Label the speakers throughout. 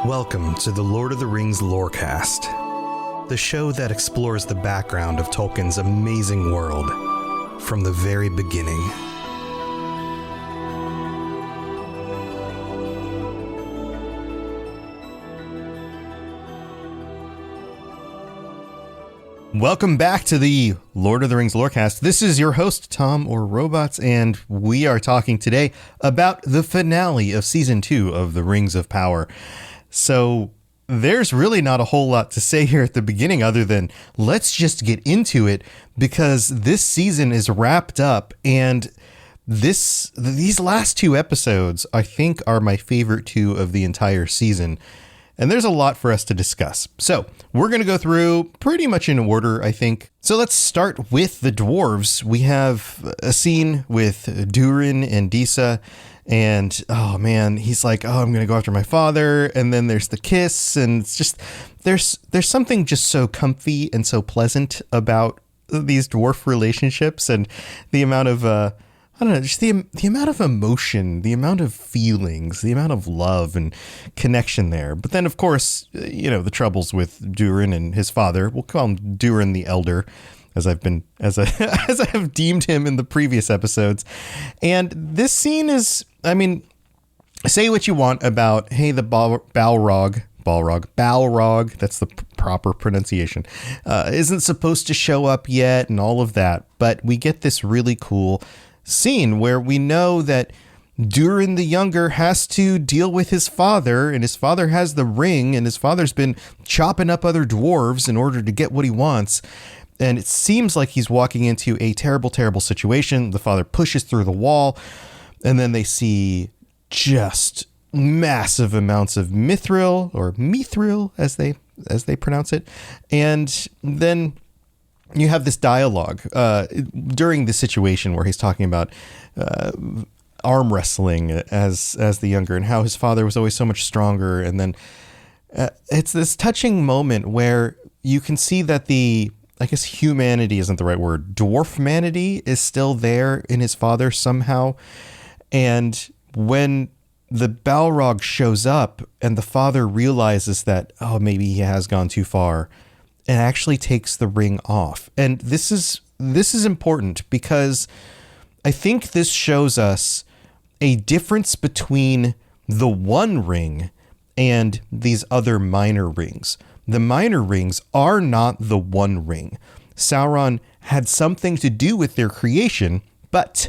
Speaker 1: Welcome to the Lord of the Rings Lorecast, the show that explores the background of Tolkien's amazing world from the very beginning. Welcome back to the Lord of the Rings Lorecast. This is your host, Tom or Robots, and we are talking today about the finale of Season 2 of The Rings of Power. So there's really not a whole lot to say here at the beginning other than let's just get into it, because this season is wrapped up, and these last two episodes I think are my favorite two of the entire season. And there's a lot for us to discuss. So we're going to go through pretty much in order, I think. So let's start with the dwarves. We have a scene with Durin and Disa. And, oh man, he's like, oh, I'm going to go after my father. And then there's the kiss. And it's just, there's something just so comfy and so pleasant about these dwarf relationships. And the amount of, I don't know, just the amount of emotion, the amount of feelings, the amount of love and connection there. But then, of course, you know, the troubles with Durin and his father. We'll call him Durin the Elder, as I have deemed him in the previous episodes. And this scene is, I mean, say what you want about, hey, the Balrog, that's the proper pronunciation, isn't supposed to show up yet and all of that. But we get this really cool scene where we know that Durin the Younger has to deal with his father, and his father has the ring, and his father's been chopping up other dwarves in order to get what he wants. And it seems like he's walking into a terrible, terrible situation. The father pushes through the wall, and then they see just massive amounts of mithril, or mithril as they pronounce it. And then you have this dialogue during the situation where he's talking about arm wrestling as the younger, and how his father was always so much stronger. And then it's this touching moment where you can see that I guess humanity isn't the right word, dwarfmanity is still there in his father somehow. And when the Balrog shows up and the father realizes that, oh, maybe he has gone too far, and actually takes the ring off. And this is important because I think this shows us a difference between the One Ring and these other minor rings. The minor rings are not the One Ring. Sauron had something to do with their creation, but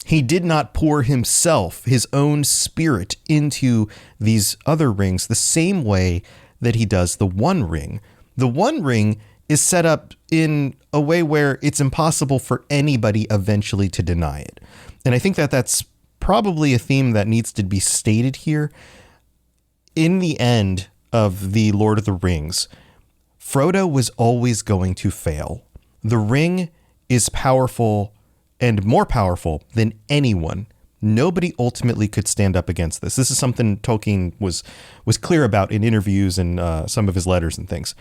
Speaker 1: he did not pour himself, his own spirit, into these other rings the same way that he does the One Ring. The One Ring is set up in a way where it's impossible for anybody eventually to deny it. And I think that that's probably a theme that needs to be stated here. In the end of the Lord of the Rings, Frodo was always going to fail. The ring is powerful and more powerful than anyone. Nobody ultimately could stand up against this. This is something Tolkien was clear about in interviews and some of his letters and things.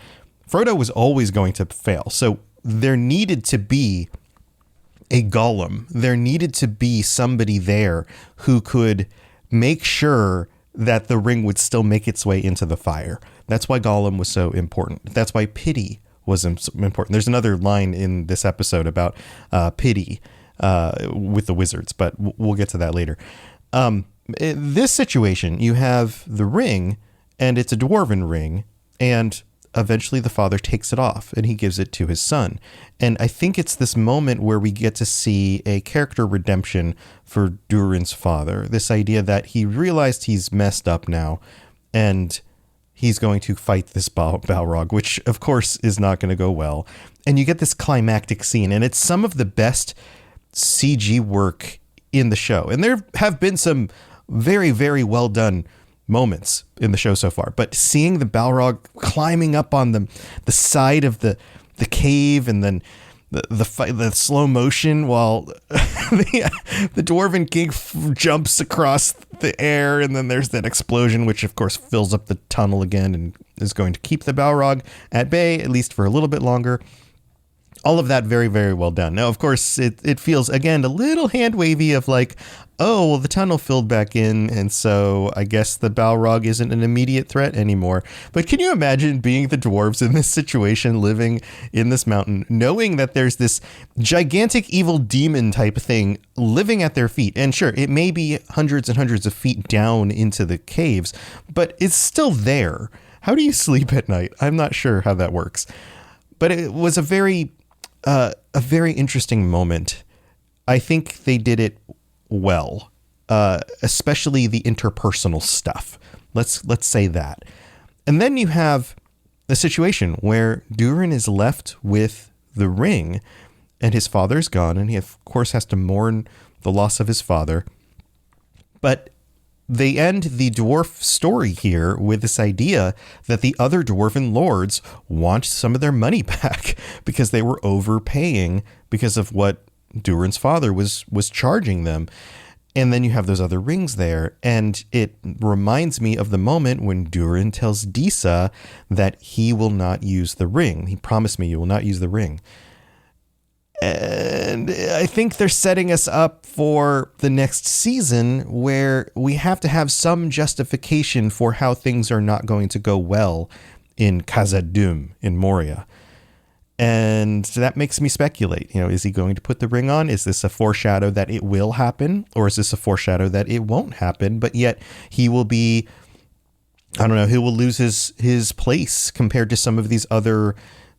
Speaker 1: Frodo was always going to fail. So there needed to be a Gollum. There needed to be somebody there who could make sure that the ring would still make its way into the fire. That's why Gollum was so important. That's why pity was important. There's another line in this episode about pity with the wizards, but we'll get to that later. In this situation, you have the ring, and it's a dwarven ring, and eventually the father takes it off and he gives it to his son. And I think it's this moment where we get to see a character redemption for Durin's father. This idea that he realized he's messed up now and he's going to fight this Balrog, which of course is not going to go well. And you get this climactic scene, and it's some of the best CG work in the show. And there have been some very, very well done moments in the show so far, but seeing the Balrog climbing up on the side of the cave, and then the slow motion while the Dwarven King jumps across the air, and then there's that explosion, which of course fills up the tunnel again and is going to keep the Balrog at bay, at least for a little bit longer. all of that very, very well done. Now, of course, it feels, again, a little hand wavy of like, oh, well, the tunnel filled back in, and so I guess the Balrog isn't an immediate threat anymore. But can you imagine being the dwarves in this situation, living in this mountain, knowing that there's this gigantic evil demon type thing living at their feet? And sure, it may be hundreds and hundreds of feet down into the caves, but it's still there. How do you sleep at night? I'm not sure how that works. But it was a very interesting moment. I think they did it well, especially the interpersonal stuff. Let's say that. And then you have a situation where Durin is left with the ring, and his father's gone, and he of course has to mourn the loss of his father. But they end the dwarf story here with this idea that the other dwarven lords want some of their money back because they were overpaying because of what Durin's father was charging them. And then you have those other rings there. And it reminds me of the moment when Durin tells Disa that he will not use the ring. He promised me you will not use the ring. And I think they're setting us up for the next season where we have to have some justification for how things are not going to go well in Khazad-dûm in Moria. And that makes me speculate, is he going to put the ring on? Is this a foreshadow that it will happen? Or is this a foreshadow that it won't happen? But yet he will be, I don't know, he will lose his place compared to some of these other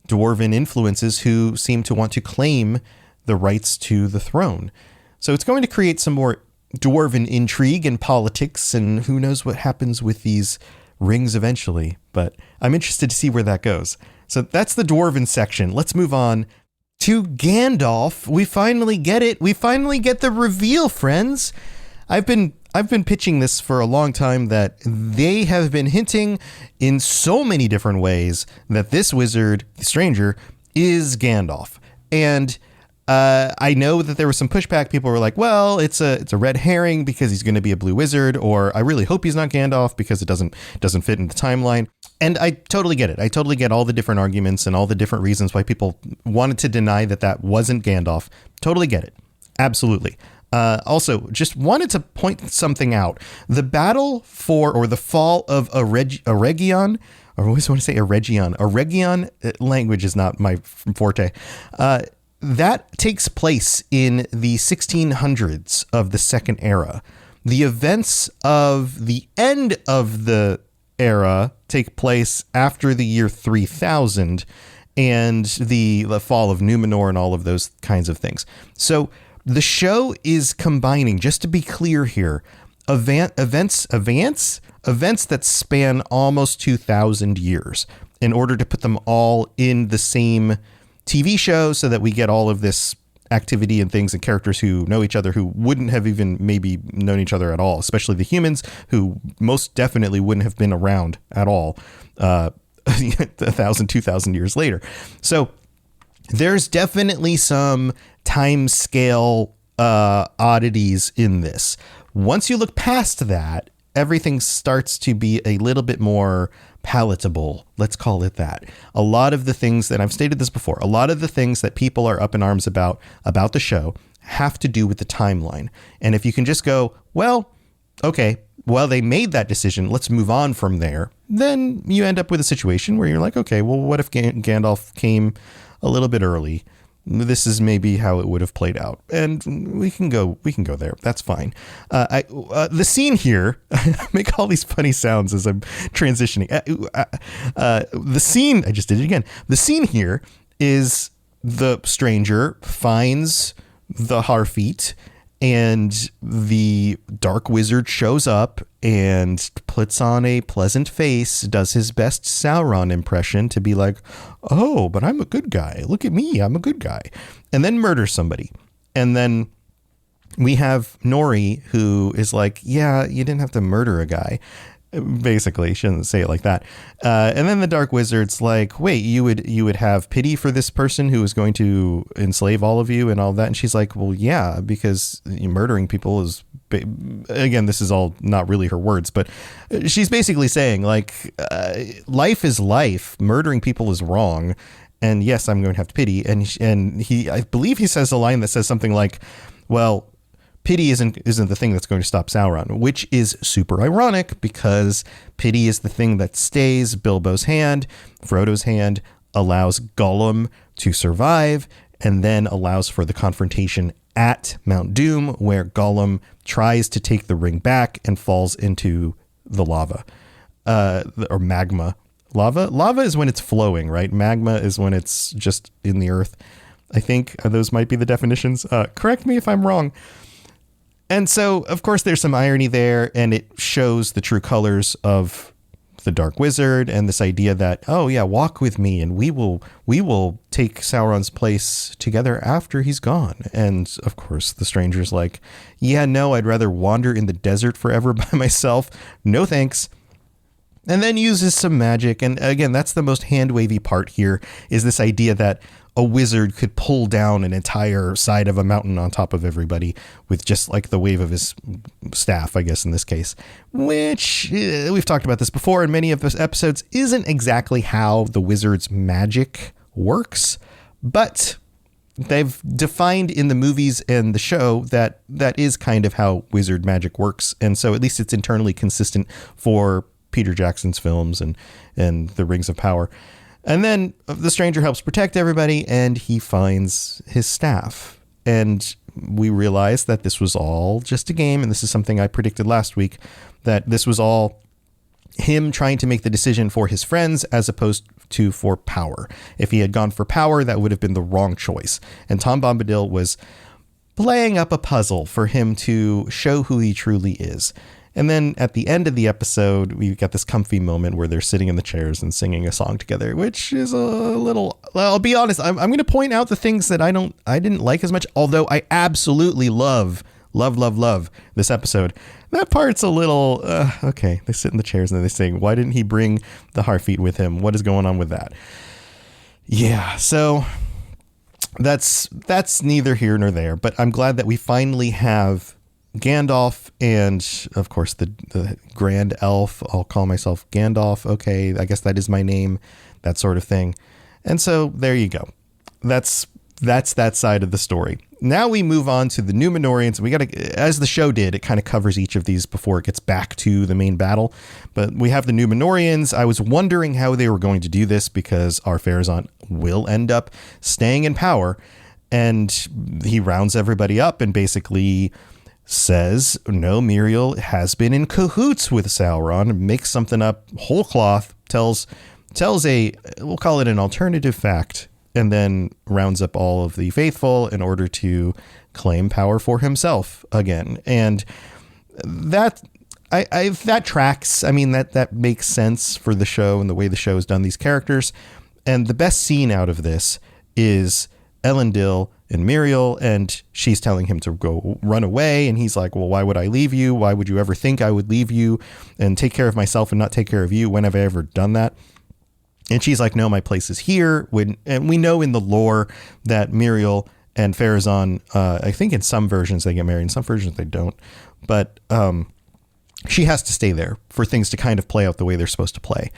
Speaker 1: dwarven influences who seem to want to claim the rights to the throne. So it's going to create some more dwarven intrigue and politics, and who knows what happens with these rings eventually. But I'm interested to see where that goes. So that's the dwarven section. Let's move on to Gandalf. We finally get it. We finally get the reveal, friends. I've been pitching this for a long time that they have been hinting in so many different ways that this wizard, the stranger, is Gandalf. And I know that there was some pushback. People were like, well, it's a red herring because he's going to be a blue wizard, or I really hope he's not Gandalf because it doesn't fit in the timeline. And I totally get it. I totally get all the different arguments and all the different reasons why people wanted to deny that wasn't Gandalf. Totally get it. Absolutely. Also, just wanted to point something out. The battle for, or the fall of Eregion, or I always want to say Eregion. Eregion language is not my forte. That takes place in the 1600s of the Second Era. The events of the end of the era take place after the year 3000 and the fall of Numenor and all of those kinds of things. So the show is combining, just to be clear here, events that span almost 2,000 years in order to put them all in the same TV show so that we get all of this activity and things and characters who know each other who wouldn't have even maybe known each other at all, especially the humans who most definitely wouldn't have been around at all 1,000, 2,000 years later. So there's definitely some time scale oddities in this. Once you look past that, everything starts to be a little bit more palatable. Let's call it that. A lot of the things that I've stated this before, a lot of the things that people are up in arms about the show have to do with the timeline. And if you can just go, well, okay, well, they made that decision, let's move on from there, then you end up with a situation where you're like, okay, well, what if Gandalf came a little bit early? This is maybe how it would have played out, and we can go there. That's fine. The scene here, make all these funny sounds as I'm transitioning. The scene, I just did it again. The scene here is the stranger finds the Harfeet, and the dark wizard shows up and puts on a pleasant face, does his best Sauron impression to be like, oh, but I'm a good guy. Look at me. I'm a good guy. And then murders somebody. And then we have Nori, who is like, yeah, you didn't have to murder a guy. Basically, she doesn't say it like that. And then the Dark Wizard's like, wait, you would have pity for this person who is going to enslave all of you and all that? And she's like, well, yeah, because murdering people is, again, this is all not really her words, but she's basically saying, like, life is life. Murdering people is wrong. and yes, I'm going to have to pity. And he, I believe he says a line that says something like, well, pity isn't the thing that's going to stop Sauron, which is super ironic because pity is the thing that stays Bilbo's hand, Frodo's hand, allows Gollum to survive, and then allows for the confrontation at Mount Doom, where Gollum tries to take the ring back and falls into the lava, or magma. Lava is when it's flowing, right? Magma is when it's just in the earth. I think those might be the definitions. Correct me if I'm wrong. And so, of course, there's some irony there, and it shows the true colors of the Dark Wizard and this idea that, oh yeah, walk with me and we will take Sauron's place together after he's gone. And of course, the stranger's like, yeah, no, I'd rather wander in the desert forever by myself. No thanks. And then uses some magic. And again, that's the most hand-wavy part here, is this idea that a wizard could pull down an entire side of a mountain on top of everybody with just like the wave of his staff, I guess, in this case, which we've talked about this before in many of the episodes, isn't exactly how the wizard's magic works, but they've defined in the movies and the show that is kind of how wizard magic works. And so at least it's internally consistent for Peter Jackson's films and the Rings of Power. And then the stranger helps protect everybody, and he finds his staff. And we realize that this was all just a game, and this is something I predicted last week, that this was all him trying to make the decision for his friends as opposed to for power. If he had gone for power, that would have been the wrong choice. And Tom Bombadil was playing up a puzzle for him to show who he truly is. And then at the end of the episode, we got this comfy moment where they're sitting in the chairs and singing a song together, which is a little, well, I'll be honest. I'm going to point out the things that I didn't like as much, although I absolutely love this episode. That part's a little, okay. They sit in the chairs and they sing. Why didn't he bring the Harfeet with him? What is going on with that? Yeah. So that's neither here nor there, but I'm glad that we finally have Gandalf and, of course, the Grand Elf. I'll call myself Gandalf. Okay, I guess that is my name, that sort of thing. And so there you go. That's that side of the story. Now we move on to the Númenóreans. We got to, as the show did, it kind of covers each of these before it gets back to the main battle. But we have the Númenóreans. I was wondering how they were going to do this because Ar-Pharazôn will end up staying in power, and he rounds everybody up and basically says, no, Miriel has been in cahoots with Sauron, makes something up whole cloth, tells we'll call it an alternative fact, and then rounds up all of the faithful in order to claim power for himself again. And that that tracks. I mean, that makes sense for the show and the way the show has done these characters. And the best scene out of this is Elendil and Miriel, and she's telling him to go run away. And he's like, well, why would I leave you? Why would you ever think I would leave you and take care of myself and not take care of you? When have I ever done that? And she's like, no, my place is here. And we know in the lore that Miriel and Pharazôn, I think in some versions they get married, in some versions they don't. But she has to stay there for things to kind of play out the way they're supposed to play.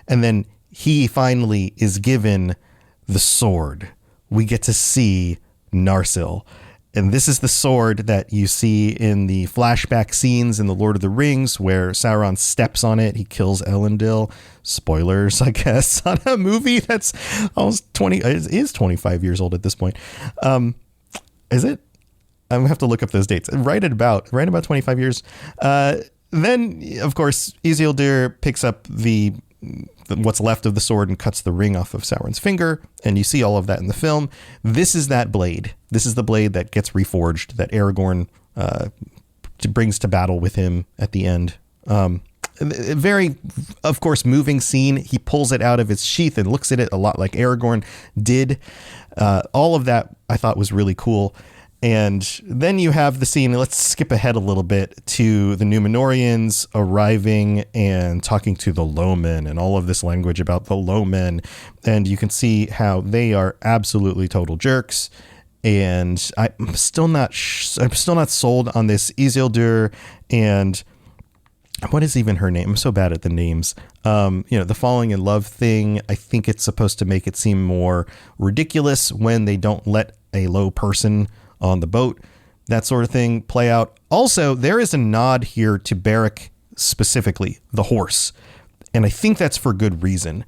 Speaker 1: And then he finally is given the sword. We get to see Narsil. And this is the sword that you see in the flashback scenes in The Lord of the Rings where Sauron steps on it. He kills Elendil. Spoilers, I guess, on a movie that's almost 25 years old at this point. Is it? I'm gonna have to look up those dates. Right about 25 years. Then, of course, Isildur picks up what's left of the sword and cuts the ring off of Sauron's finger, and you see all of that in the film. This is that blade. This is the blade that gets reforged, that Aragorn brings to battle with him at the end. A very, of course, moving scene. He pulls it out of its sheath and looks at it a lot like Aragorn did. All of that I thought was really cool. And then you have the scene, let's skip ahead a little bit to the Númenóreans arriving and talking to the Lowmen and all of this language about the Lowmen. And you can see how they are absolutely total jerks. And I'm still not sold on this Isildur and what is even her name? I'm so bad at the names. The falling in love thing, I think it's supposed to make it seem more ridiculous when they don't let a low person on the boat, that sort of thing play out. Also, there is a nod here to Beric specifically, the horse. And I think that's for good reason.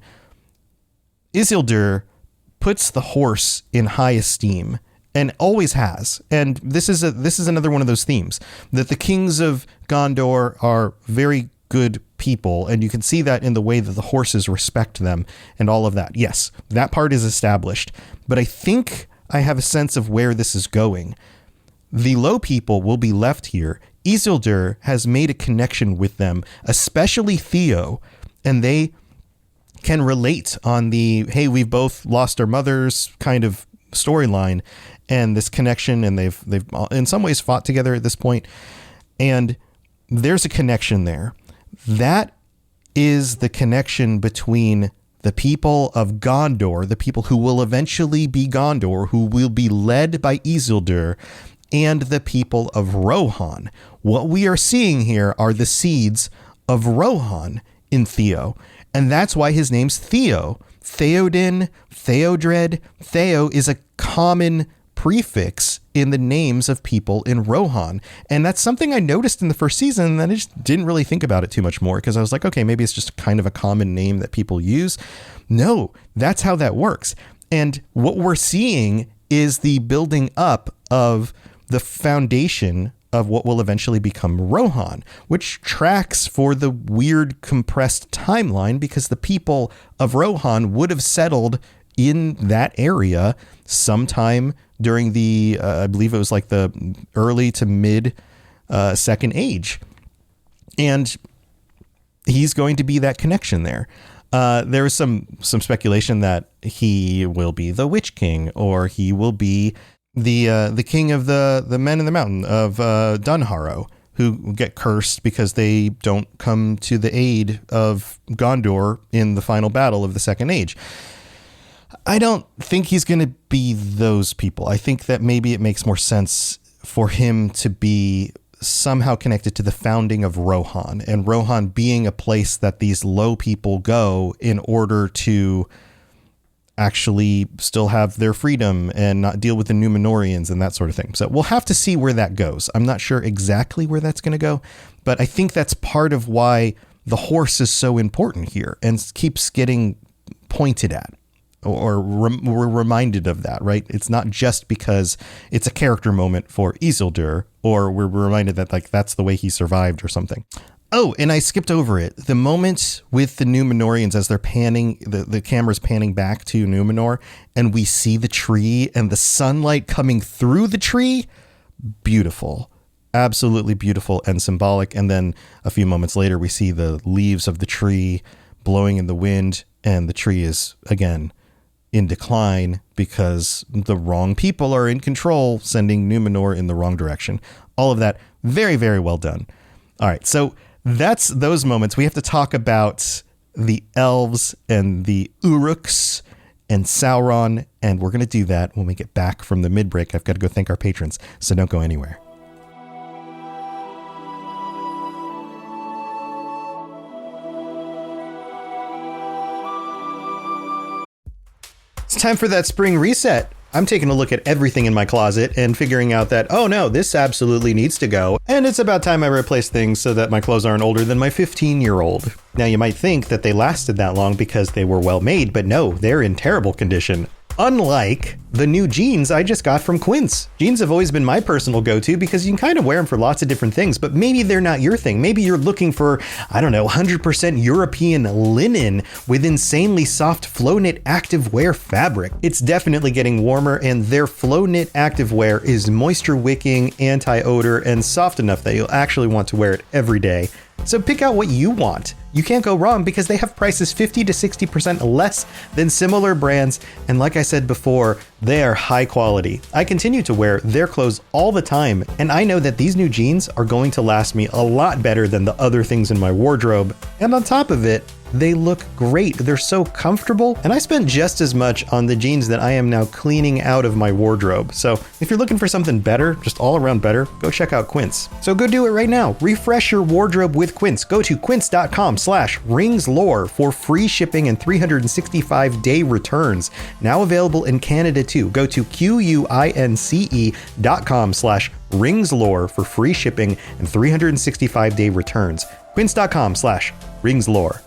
Speaker 1: Isildur puts the horse in high esteem and always has. And this is another one of those themes that the kings of Gondor are very good people. And you can see that in the way that the horses respect them and all of that. Yes, that part is established. But I think I have a sense of where this is going. The low people will be left here. Isildur has made a connection with them, especially Theo, and they can relate on the, hey, we've both lost our mothers kind of storyline and this connection. And they've in some ways fought together at this point. And there's a connection there. That is the connection between the people of Gondor, the people who will eventually be Gondor, who will be led by Isildur, and the people of Rohan. What we are seeing here are the seeds of Rohan in Theo. And that's why his name's Theo. Theoden, Theodred. Theo is a common prefix in the names of people in Rohan. And that's something I noticed in the first season, and I just didn't really think about it too much more because I was like, okay, maybe it's just kind of a common name that people use. No, that's how that works. And what we're seeing is the building up of the foundation of what will eventually become Rohan, which tracks for the weird compressed timeline because the people of Rohan would have settled in that area sometime during the, I believe it was like the early to mid Second Age. And he's going to be that connection there. There was some speculation that he will be the Witch King, or he will be the king of the men in the mountain of Dunharrow, who get cursed because they don't come to the aid of Gondor in the final battle of the Second Age. I don't think he's going to be those people. I think that maybe it makes more sense for him to be somehow connected to the founding of Rohan, and Rohan being a place that these low people go in order to actually still have their freedom and not deal with the Númenóreans and that sort of thing. So we'll have to see where that goes. I'm not sure exactly where that's going to go, but I think that's part of why the horse is so important here and keeps getting pointed at, or we're reminded of that, right? It's not just because it's a character moment for Isildur, or we're reminded that like that's the way he survived or something. Oh, and I skipped over it. The moment with the Númenóreans as they're panning, the camera's panning back to Númenor, and we see the tree and the sunlight coming through the tree. Beautiful. Absolutely beautiful and symbolic. And then a few moments later, we see the leaves of the tree blowing in the wind, and the tree is, again, in decline because the wrong people are in control, sending Númenor in the wrong direction. All of that, very, very well done. All right, so that's those moments. We have to talk about the elves and the Uruks and Sauron, and we're going to do that when we get back from the mid-break. I've got to go thank our patrons, so don't go anywhere. It's time for that spring reset. I'm taking a look at everything in my closet and figuring out that, oh no, this absolutely needs to go. And it's about time I replace things so that my clothes aren't older than my 15-year-old. Now you might think that they lasted that long because they were well made, but no, they're in terrible condition. Unlike the new jeans I just got from Quince. Jeans have always been my personal go-to because you can kind of wear them for lots of different things, but maybe they're not your thing. Maybe you're looking for, 100% European linen with insanely soft flow knit activewear fabric. It's definitely getting warmer, and their flow knit activewear is moisture wicking, anti-odor, and soft enough that you'll actually want to wear it every day. So pick out what you want. You can't go wrong because they have prices 50 to 60% less than similar brands. And like I said before, they are high quality. I continue to wear their clothes all the time, and I know that these new jeans are going to last me a lot better than the other things in my wardrobe. And on top of it, They look great. They're so comfortable. And I spent just as much on the jeans that I am now cleaning out of my wardrobe. So if you're looking for something better, just all around better, go check out Quince. So go do it right now. Refresh your wardrobe with Quince. Go to quince.com/ringslore for free shipping and 365-day returns. Now available in Canada too. Go to quince.com/ringslore for free shipping and 365-day returns. Quince.com/ringslore.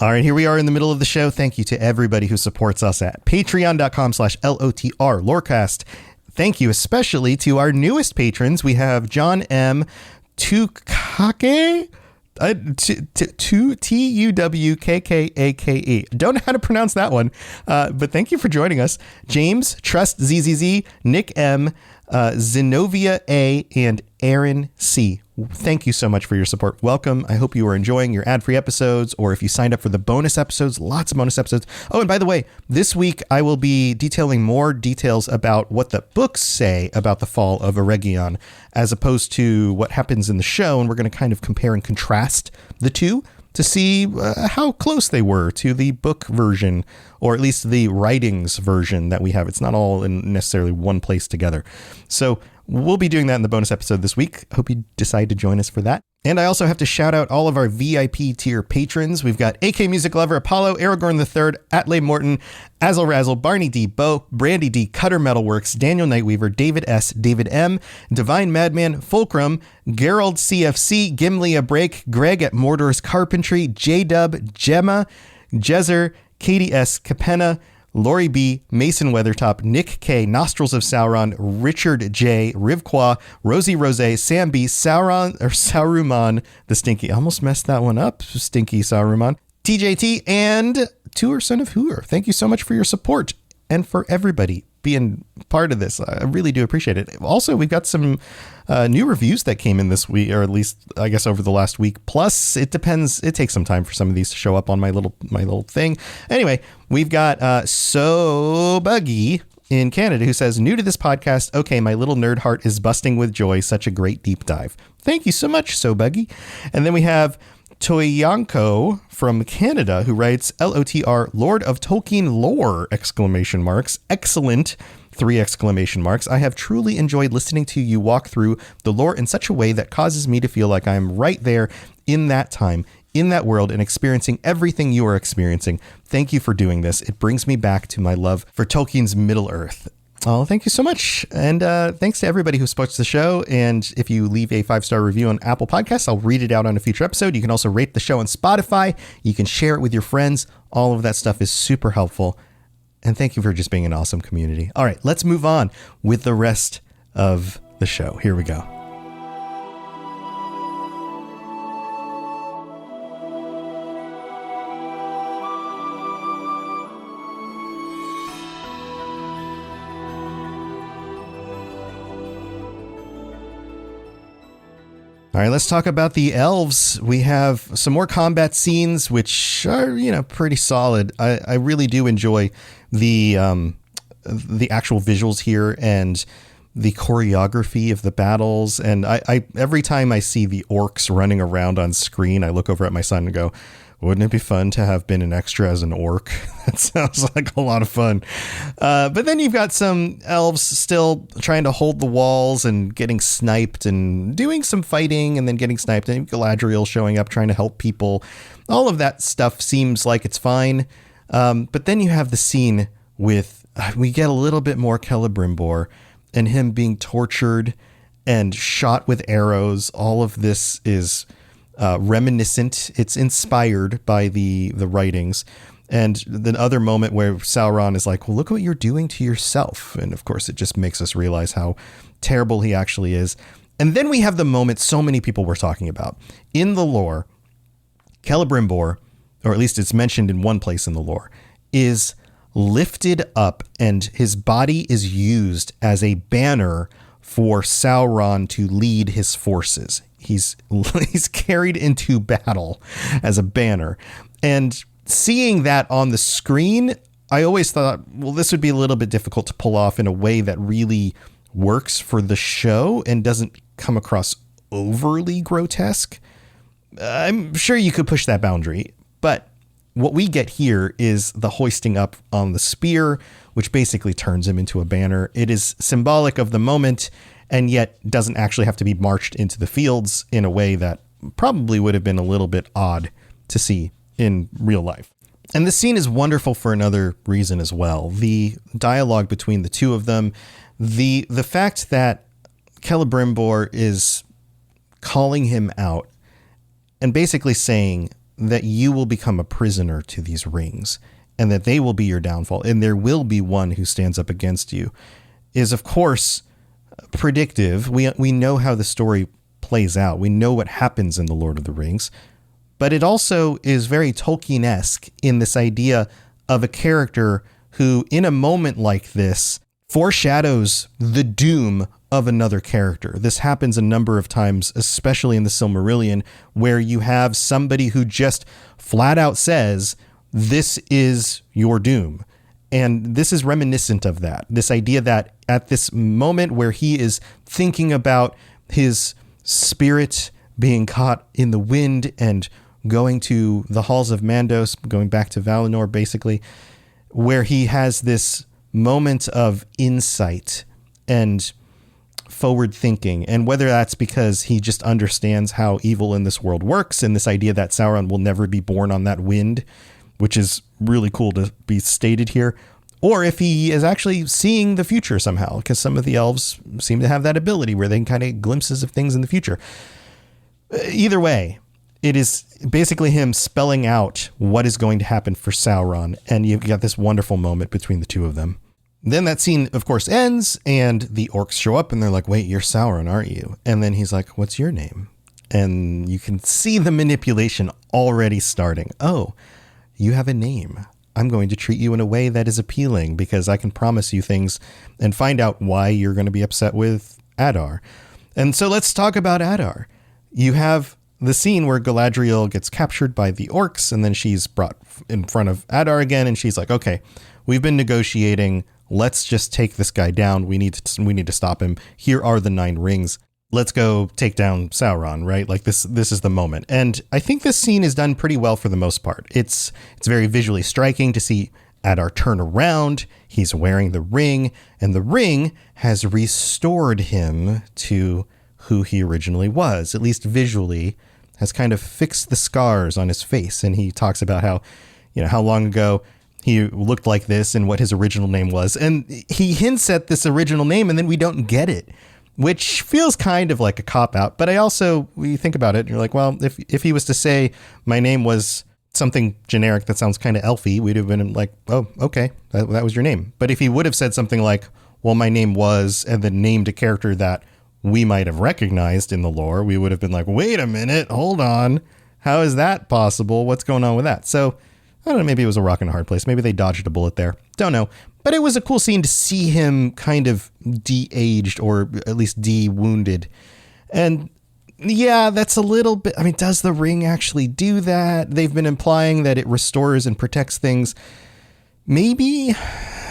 Speaker 1: All right, here we are in the middle of the show. Thank you to everybody who supports us at patreon.com/LOTR Lorecast. Thank you especially to our newest patrons. We have John M. Tuwkake, Tuwkkake. Don't know how to pronounce that one, but thank you for joining us. James, Trust ZZZ, Nick M, Zenobia A, and Aaron C. Thank you so much for your support. Welcome. I hope you are enjoying your ad-free episodes, or if you signed up for the bonus episodes, lots of bonus episodes. Oh, and by the way, this week I will be detailing more details about what the books say about the fall of Eregion, as opposed to what happens in the show. And we're going to kind of compare and contrast the two to see how close they were to the book version, or at least the writings version that we have. It's not all in necessarily one place together. So we'll be doing that in the bonus episode this week. Hope you decide to join us for that. And I also have to shout out all of our VIP tier patrons. We've got AK Music Lover, Apollo, Aragorn III, Atley Morton, Azzle Razzle, Barney D, Bo, Brandy D, Cutter Metalworks, Daniel Nightweaver, David S, David M, Divine Madman, Fulcrum, Gerald CFC, Gimli a Break, Greg at Mordor's Carpentry, J-Dub, Gemma, Jezer, Katie S, Capenna, Lori B, Mason Weathertop, Nick K, Nostrils of Sauron, Richard J, Rivqua, Rosie Rose, Sam B, Saruman, the Stinky. I almost messed that one up. Stinky Saruman. TJT and Tour Son of Hooer. Thank you so much for your support and for everybody being part of this. I really do appreciate it. Also, we've got some new reviews that came in this week, or at least I guess over the last week. Plus, it depends. It takes some time for some of these to show up on my little thing. Anyway, we've got So Buggy in Canada who says, new to this podcast. Okay, my little nerd heart is busting with joy. Such a great deep dive. Thank you so much, So Buggy. And then we have Toyanko from Canada who writes, LOTR, Lord of Tolkien lore, ! Excellent, 3 exclamation marks. I have truly enjoyed listening to you walk through the lore in such a way that causes me to feel like I'm right there in that time, in that world, and experiencing everything you are experiencing. Thank you for doing this. It brings me back to my love for Tolkien's Middle-earth. Oh, thank you so much. And thanks to everybody who supports the show. And if you leave a 5-star review on Apple Podcasts, I'll read it out on a future episode. You can also rate the show on Spotify. You can share it with your friends. All of that stuff is super helpful. And thank you for just being an awesome community. All right, let's move on with the rest of the show. Here we go. All right, let's talk about the elves. We have some more combat scenes, which are, pretty solid. I really do enjoy the actual visuals here and the choreography of the battles. And I every time I see the orcs running around on screen, I look over at my son and go, wouldn't it be fun to have been an extra as an orc? That sounds like a lot of fun. But then you've got some elves still trying to hold the walls and getting sniped and doing some fighting and then getting sniped. And Galadriel showing up trying to help people. All of that stuff seems like it's fine. But then you have the scene with, we get a little bit more Celebrimbor and him being tortured and shot with arrows. All of this is reminiscent. It's inspired by the writings. And the other moment where Sauron is like, well, look what you're doing to yourself. And of course, it just makes us realize how terrible he actually is. And then we have the moment so many people were talking about. In the lore, Celebrimbor, or at least it's mentioned in one place in the lore, is lifted up and his body is used as a banner for Sauron to lead his forces. He's carried into battle as a banner. And seeing that on the screen, I always thought, well, this would be a little bit difficult to pull off in a way that really works for the show and doesn't come across overly grotesque. I'm sure you could push that boundary, but what we get here is the hoisting up on the spear, which basically turns him into a banner. It is symbolic of the moment, and yet doesn't actually have to be marched into the fields in a way that probably would have been a little bit odd to see in real life. And this scene is wonderful for another reason as well. The dialogue between the two of them, the fact that Celebrimbor is calling him out and basically saying that you will become a prisoner to these rings and that they will be your downfall and there will be one who stands up against you, is of course predictive. We know how the story plays out. We know what happens in The Lord of the Rings, but it also is very Tolkien-esque in this idea of a character who in a moment like this foreshadows the doom of another character. This happens a number of times, especially in the Silmarillion, where you have somebody who just flat out says, this is your doom. And this is reminiscent of that. This idea that at this moment where he is thinking about his spirit being caught in the wind and going to the halls of Mandos, going back to Valinor, basically, where he has this moment of insight and forward thinking, and whether that's because he just understands how evil in this world works and this idea that Sauron will never be born on that wind, which is really cool to be stated here, or if he is actually seeing the future somehow, because some of the elves seem to have that ability where they can kind of get glimpses of things in the future. Either way, it is basically him spelling out what is going to happen for Sauron, and you've got this wonderful moment between the two of them. Then that scene, of course, ends, and the orcs show up, and they're like, wait, you're Sauron, aren't you? And then he's like, what's your name? And you can see the manipulation already starting. Oh, you have a name. I'm going to treat you in a way that is appealing because I can promise you things and find out why you're going to be upset with Adar. And so let's talk about Adar. You have the scene where Galadriel gets captured by the orcs, and then she's brought in front of Adar again, and she's like, okay, we've been negotiating. Let's just take this guy down. We need to stop him. Here are the 9 rings. Let's go take down Sauron, right? Like this is the moment. And I think this scene is done pretty well for the most part. It's very visually striking to see Adar turn around. He's wearing the ring, and the ring has restored him to who he originally was, at least visually, has kind of fixed the scars on his face. And he talks about how long ago he looked like this and what his original name was. And he hints at this original name and then we don't get it, which feels kind of like a cop out. But we think about it and you're like, well, if he was to say my name was something generic that sounds kind of elfy, we'd have been like, oh, okay, that was your name. But if he would have said something like, well, my name was, and then named a character that we might have recognized in the lore, we would have been like, wait a minute, hold on. How is that possible? What's going on with that? So I don't know, maybe it was a rock and a hard place. Maybe they dodged a bullet there. Don't know. But it was a cool scene to see him kind of de-aged or at least de-wounded. And yeah, that's a little bit, I mean, does the ring actually do that? They've been implying that it restores and protects things. Maybe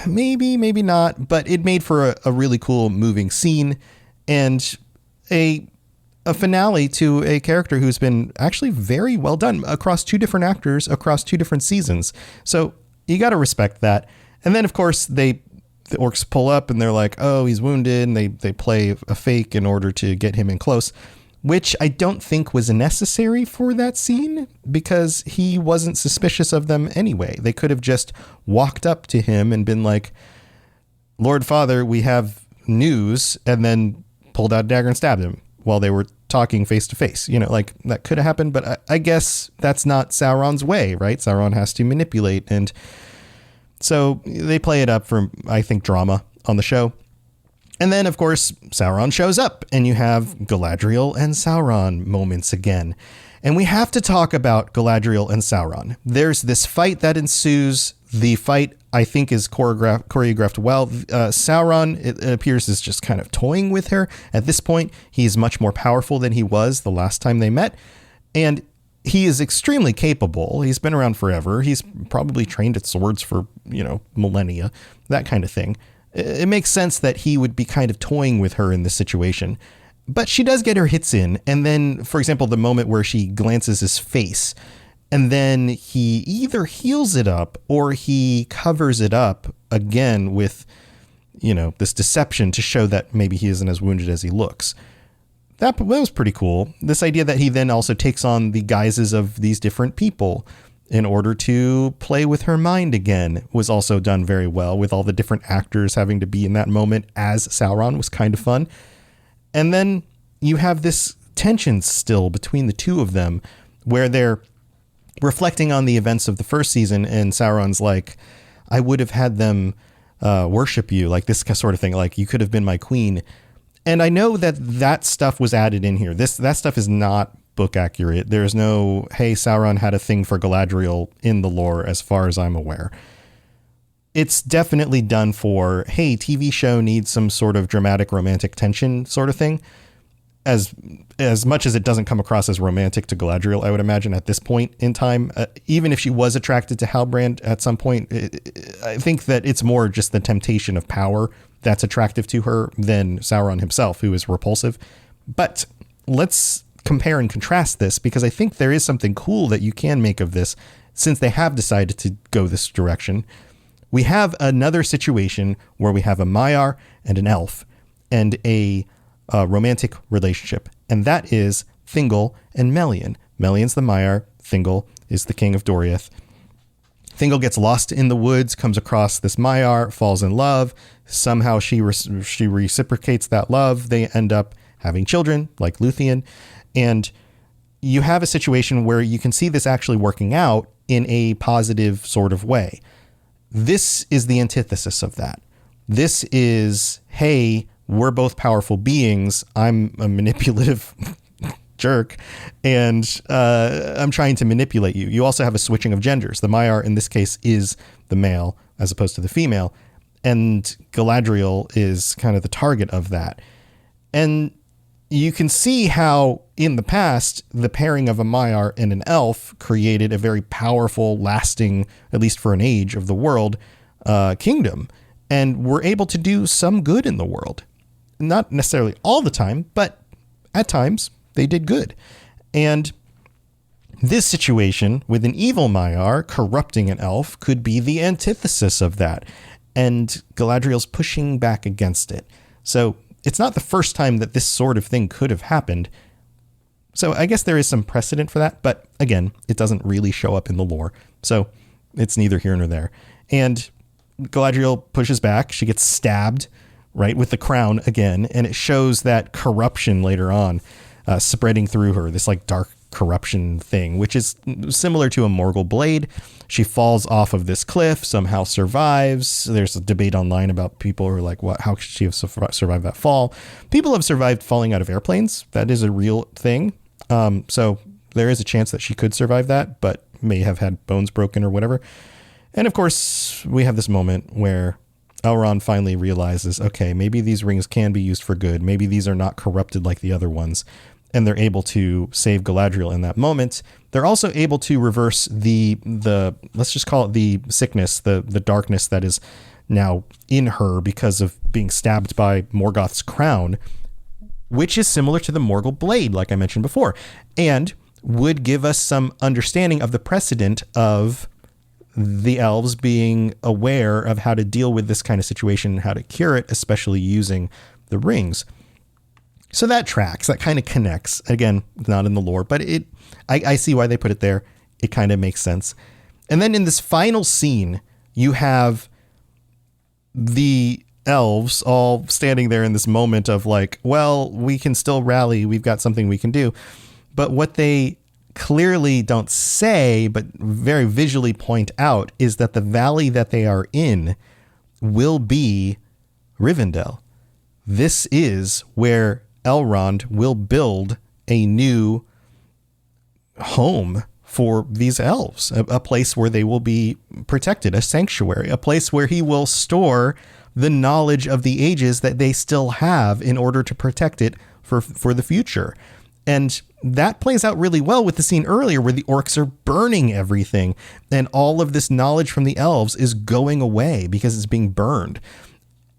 Speaker 1: not. But it made for a really cool moving scene and a finale to a character who's been actually very well done across 2 different actors, across 2 different seasons. So you got to respect that. And then, of course, the orcs pull up and they're like, oh, he's wounded. And they play a fake in order to get him in close, which I don't think was necessary for that scene because he wasn't suspicious of them anyway. They could have just walked up to him and been like, Lord Father, we have news, and then pulled out a dagger and stabbed him while they were talking face to face. Like that could have happened, but I guess that's not Sauron's way, right? Sauron has to manipulate. And so they play it up for, I think, drama on the show. And then, of course, Sauron shows up and you have Galadriel and Sauron moments again. And we have to talk about Galadriel and Sauron. There's this fight that ensues. The fight, I think, is choreographed well. Sauron, it appears, is just kind of toying with her. At this point, he's much more powerful than he was the last time they met. And he is extremely capable. He's been around forever. He's probably trained at swords for millennia, that kind of thing. It makes sense that he would be kind of toying with her in this situation. But she does get her hits in. And then, for example, the moment where she glances his face, and then he either heals it up or he covers it up again with, this deception to show that maybe he isn't as wounded as he looks. That was pretty cool. This idea that he then also takes on the guises of these different people in order to play with her mind again was also done very well, with all the different actors having to be in that moment as Sauron was kind of fun. And then you have this tension still between the two of them where they're reflecting on the events of the first season, and Sauron's like, I would have had them worship you, like this sort of thing, like you could have been my queen. And I know that stuff was added in here. That stuff is not book accurate. There's no, hey, Sauron had a thing for Galadriel in the lore as far as I'm aware. It's definitely done for, hey, TV show needs some sort of dramatic romantic tension sort of thing. As much as it doesn't come across as romantic to Galadriel, I would imagine at this point in time, even if she was attracted to Halbrand at some point, I think that it's more just the temptation of power that's attractive to her than Sauron himself, who is repulsive. But let's compare and contrast this, because I think there is something cool that you can make of this since they have decided to go this direction. We have another situation where we have a Maiar and an elf and a romantic relationship, and that is Thingol and Melian. Melian's the Maiar, Thingol is the king of Doriath. Thingol gets lost in the woods, comes across this Maiar, falls in love. Somehow she reciprocates that love. They end up having children, like Luthien. And you have a situation where you can see this actually working out in a positive sort of way. This is the antithesis of that. This is, hey, we're both powerful beings. I'm a manipulative jerk, and I'm trying to manipulate you. You also have a switching of genders. The Maiar, in this case, is the male as opposed to the female, and Galadriel is kind of the target of that. And you can see how in the past, the pairing of a Maiar and an elf created a very powerful, lasting, at least for an age of the world, kingdom, and were able to do some good in the world. Not necessarily all the time, but at times they did good. And this situation with an evil Maiar corrupting an elf could be the antithesis of that. And Galadriel's pushing back against it. So it's not the first time that this sort of thing could have happened. So I guess there is some precedent for that. But again, it doesn't really show up in the lore. So it's neither here nor there. And Galadriel pushes back. She gets stabbed, right, with the crown again. And it shows that corruption later on spreading through her, this like dark corruption thing, which is similar to a Morgul blade. She falls off of this cliff, somehow survives. There's a debate online about people who are like, "What? How could she have survived that fall?" People have survived falling out of airplanes. That is a real thing. So there is a chance that she could survive that, but may have had bones broken or whatever. And of course, we have this moment where Elrond finally realizes, okay, maybe these rings can be used for good. Maybe these are not corrupted like the other ones. And they're able to save Galadriel in that moment. They're also able to reverse the let's just call it the sickness, the darkness that is now in her because of being stabbed by Morgoth's crown, which is similar to the Morgul blade, like I mentioned before, and would give us some understanding of the precedent of the elves being aware of how to deal with this kind of situation and how to cure it, especially using the rings. So that tracks, that kind of connects. Again, not in the lore, but I see why they put it there. It kind of makes sense. And then in this final scene, you have the elves all standing there in this moment of like, well, we can still rally. We've got something we can do. But what they clearly don't say, but very visually point out, is that the valley that they are in will be Rivendell. This is where Elrond will build a new home for these elves, a place where they will be protected, a sanctuary, a place where he will store the knowledge of the ages that they still have in order to protect it for the future. And that plays out really well with the scene earlier where the orcs are burning everything and all of this knowledge from the elves is going away because it's being burned.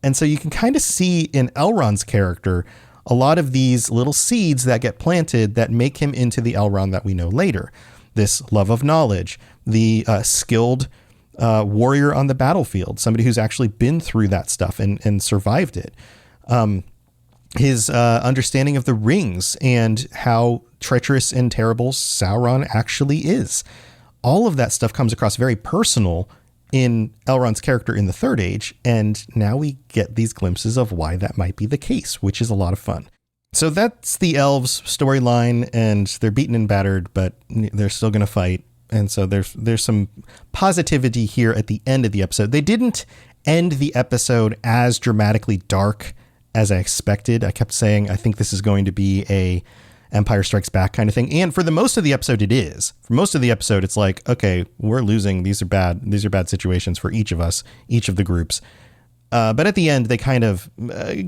Speaker 1: And so you can kind of see in Elrond's character a lot of these little seeds that get planted that make him into the Elrond that we know later. This love of knowledge, the skilled warrior on the battlefield, somebody who's actually been through that stuff and survived it. His understanding of the rings and how treacherous and terrible Sauron actually is. All of that stuff comes across very personal in Elrond's character in the Third Age, and now we get these glimpses of why that might be the case, which is a lot of fun. So that's the elves storyline, and they're beaten and battered, but they're still going to fight. And so there's some positivity here at the end of the episode. They didn't end the episode as dramatically dark as I expected. I kept saying, I think this is going to be a Empire Strikes Back kind of thing. And for the most of the episode, it is. For most of the episode, it's like, okay, we're losing. These are bad situations for each of us, each of the groups. But at the end, they kind of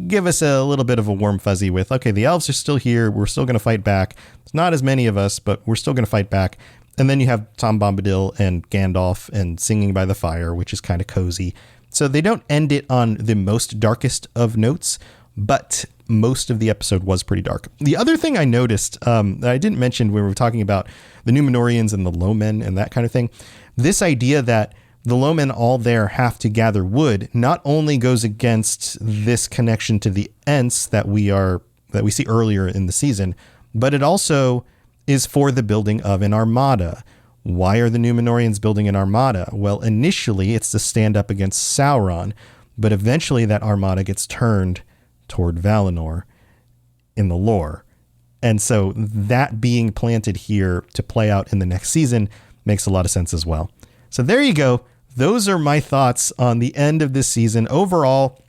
Speaker 1: give us a little bit of a warm fuzzy with, okay, the elves are still here. We're still going to fight back. It's not as many of us, but we're still going to fight back. And then you have Tom Bombadil and Gandalf and Singing by the Fire, which is kind of cozy. So they don't end it on the most darkest of notes, but most of the episode was pretty dark. The other thing I noticed that I didn't mention when we were talking about the Númenóreans and the Lowmen and that kind of thing, this idea that the Lowmen all there have to gather wood not only goes against this connection to the Ents that we see earlier in the season, but it also is for the building of an armada. Why are the Númenóreans building an armada? Well, initially it's to stand up against Sauron, but eventually that armada gets turned toward Valinor in the lore. And so that being planted here to play out in the next season makes a lot of sense as well. So there you go. Those are my thoughts on the end of this season. Overall,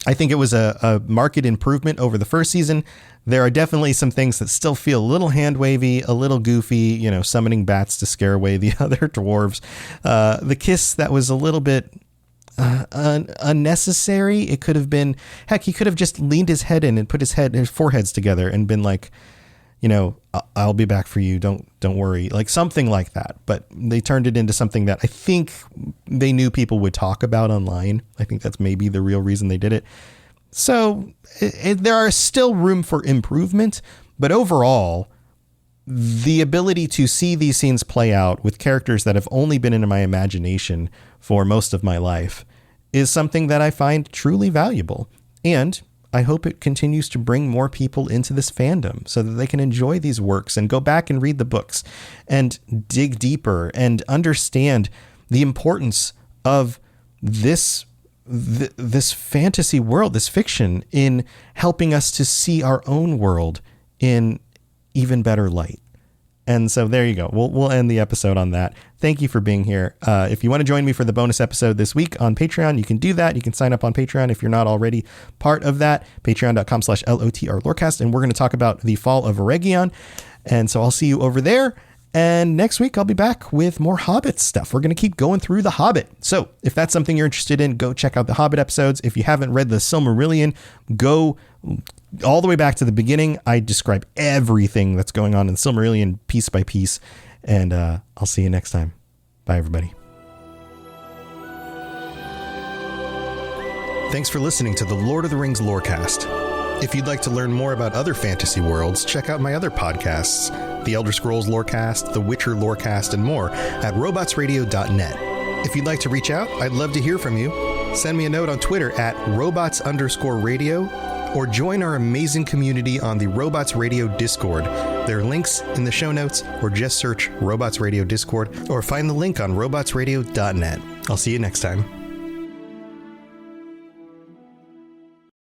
Speaker 1: I think it was a marked improvement over the first season. There are definitely some things that still feel a little hand wavy, a little goofy, summoning bats to scare away the other dwarves. The kiss that was a little bit unnecessary. It could have been, heck, he could have just leaned his head in and put his foreheads together and been like, I'll be back for you. Don't worry. Like something like that. But they turned it into something that I think they knew people would talk about online. I think that's maybe the real reason they did it. So there are still room for improvement, but overall, the ability to see these scenes play out with characters that have only been in my imagination for most of my life is something that I find truly valuable. And I hope it continues to bring more people into this fandom so that they can enjoy these works and go back and read the books and dig deeper and understand the importance of this fantasy world, this fiction, in helping us to see our own world in even better light. And so there you go. We'll end the episode on that. Thank you for being here. If you want to join me for the bonus episode this week on Patreon, you can do that. You can sign up on Patreon if you're not already part of that. Patreon.com/LOTR Lorecast. And we're going to talk about the fall of Eregion. And so I'll see you over there. And next week, I'll be back with more Hobbit stuff. We're going to keep going through The Hobbit. So if that's something you're interested in, go check out the Hobbit episodes. If you haven't read the Silmarillion, go all the way back to the beginning. I describe everything that's going on in Silmarillion piece by piece. And I'll see you next time. Bye, everybody. Thanks for listening to the Lord of the Rings Lorecast. If you'd like to learn more about other fantasy worlds, check out my other podcasts, The Elder Scrolls Lorecast, The Witcher Lorecast, and more at robotsradio.net. If you'd like to reach out, I'd love to hear from you. Send me a note on Twitter at robots_radio, or join our amazing community on the Robots Radio Discord. There are links in the show notes, or just search Robots Radio Discord, or find the link on robotsradio.net. I'll see you next time.